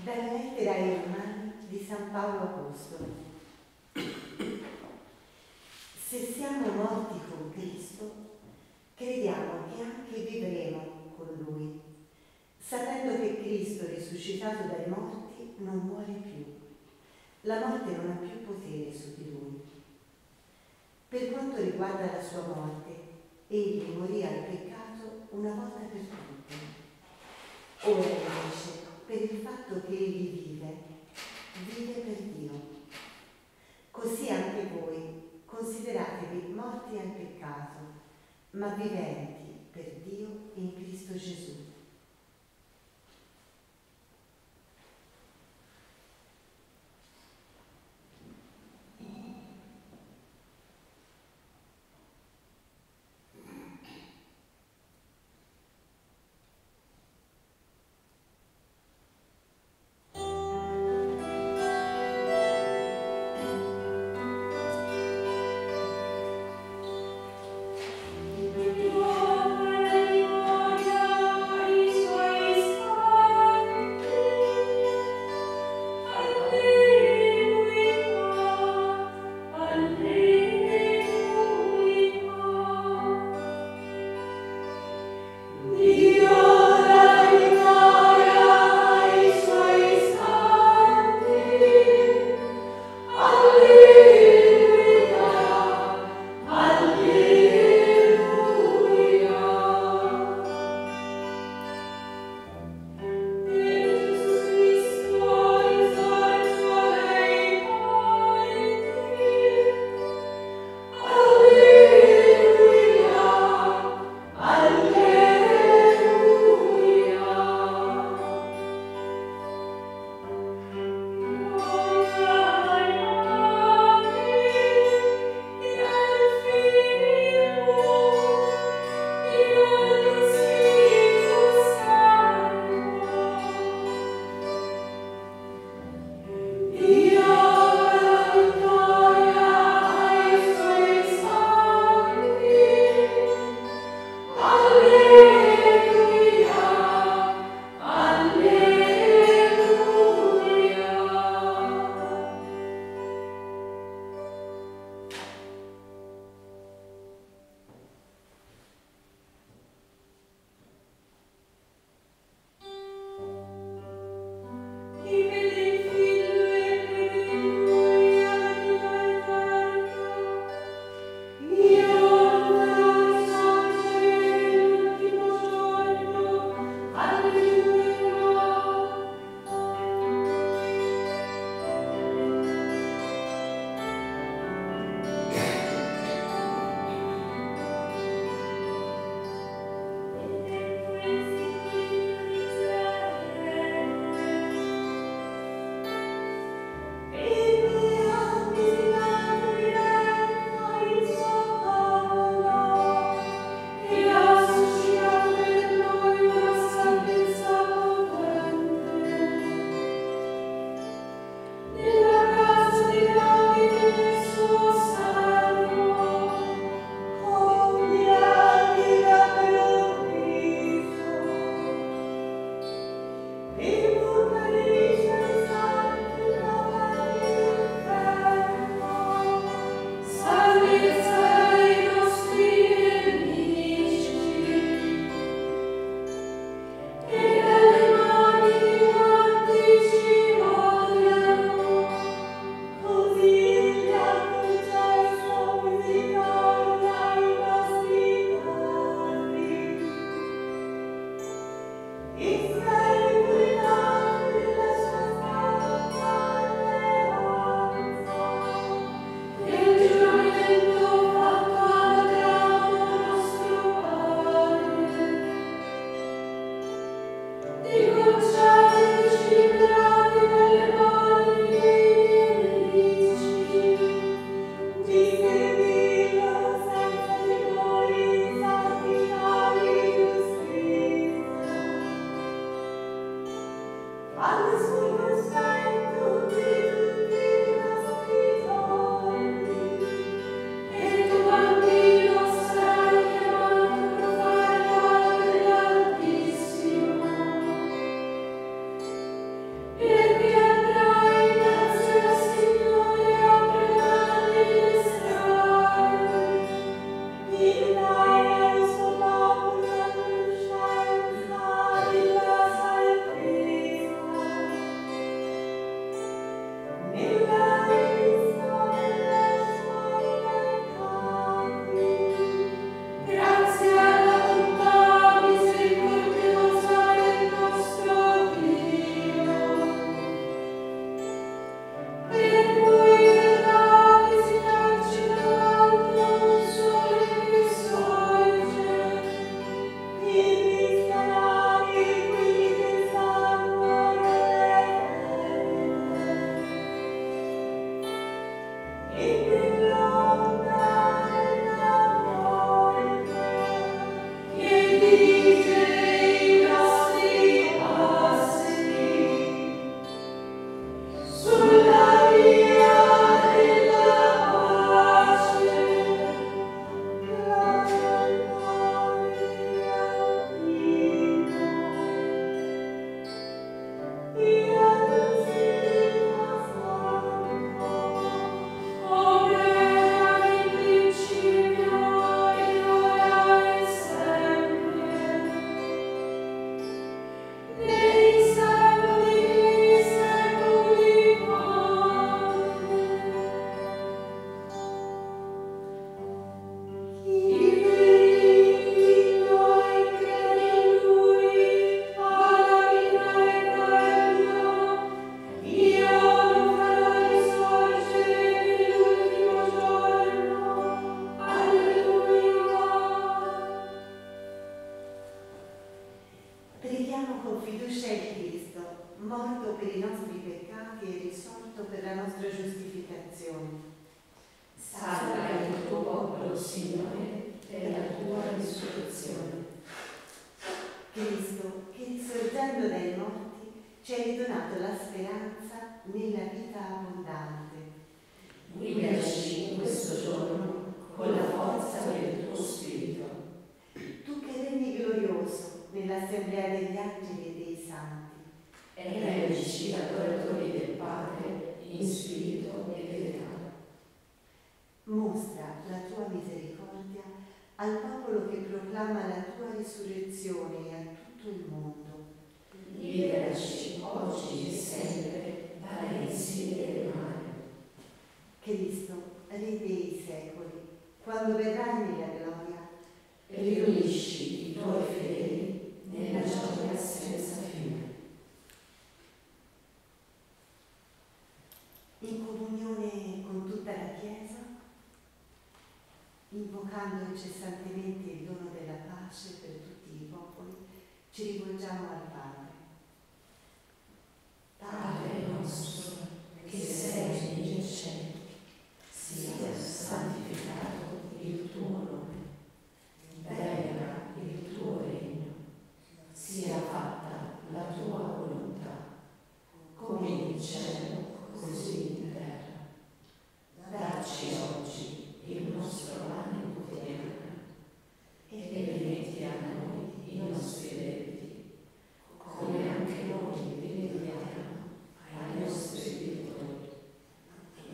Dalla lettera ai Romani di San Paolo Apostolo. Se siamo morti con Cristo, crediamo che anche vivremo con Lui, sapendo che Cristo, risuscitato dai morti, non muore più. La morte non ha più potere su di Lui. Per Per quanto riguarda la sua morte, egli morì al peccato una volta per tutte. Ora invece, per il fatto che egli vive, vive per Dio. Così anche voi consideratevi morti al peccato, ma viventi per Dio in Cristo Gesù. loro, Signore, per la tua risurrezione. Cristo, che risorgendo dai morti ci hai ridonato la speranza nella vita abbondante. Guidaci in questo giorno con la forza del tuo Spirito. Tu che regni glorioso nell'assemblea degli angeli e dei santi. Reggici adoratori del Padre in spirito e verità. Mostra la tua misericordia al popolo che proclama la tua risurrezione e a tutto il mondo. Liberaci oggi e sempre dalle insidie del male. Cristo, Re dei secoli, quando verrai nella gloria, Riunisci i tuoi fedeli nella gioia senza fine. in comunione con tutta la Chiesa, invocando incessantemente il dono della pace per tutti i popoli, ci rivolgiamo al Padre. Padre nostro, che sei nei cieli, sia santificato il tuo nome. Venga il tuo regno. Sia fatta la tua volontà, come in cielo, così in terra. Dacci oggi il nostro pane quotidiano e rimetti a noi i nostri debiti, come anche noi rimettiamo ai nostri debitori.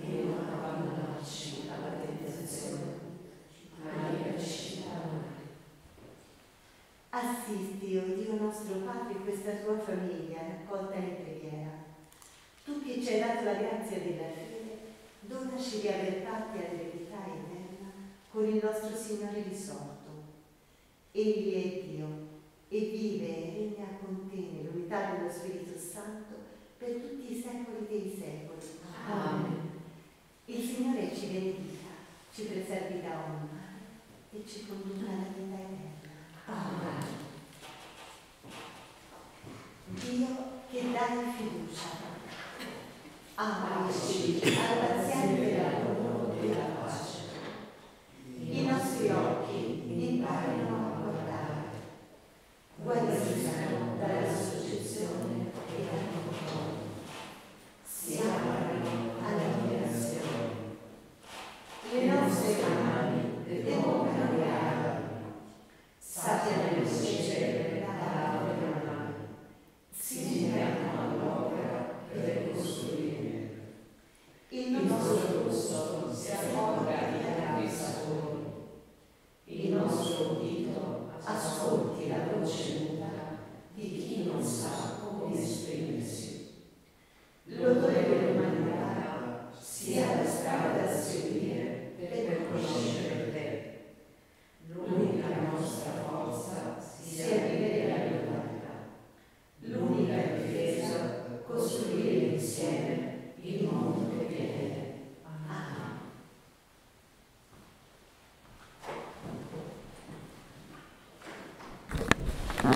E non abbandonarci alla tentazione, ma liberaci dal male. Assisti, o Dio nostro Padre, questa tua famiglia raccolta in preghiera. Tu che ci hai dato la grazia della fede, donaci di aver parte all'eredità eterna con il nostro Signore risorto. Egli è Dio e vive e regna con te nell'unità dello Spirito Santo per tutti i secoli dei secoli. Amen. Il Signore ci benedica, ci preservi da ogni male e ci conduca alla vita eterna. Amen. Dio che dai fiducia, amaci al paziente lavoro della pace. I nostri occhi imparino a guardare, guariscano dalla soggezione e dal controllo, si amarino all'ammirazione. Le nostre mani evocano le armi, sappiano ricevere dall'altre mani, si mettono all'opera per costruire. Il nostro gusto si accorga di acquistatori, il nostro udito ascolti la voce muta di chi non sa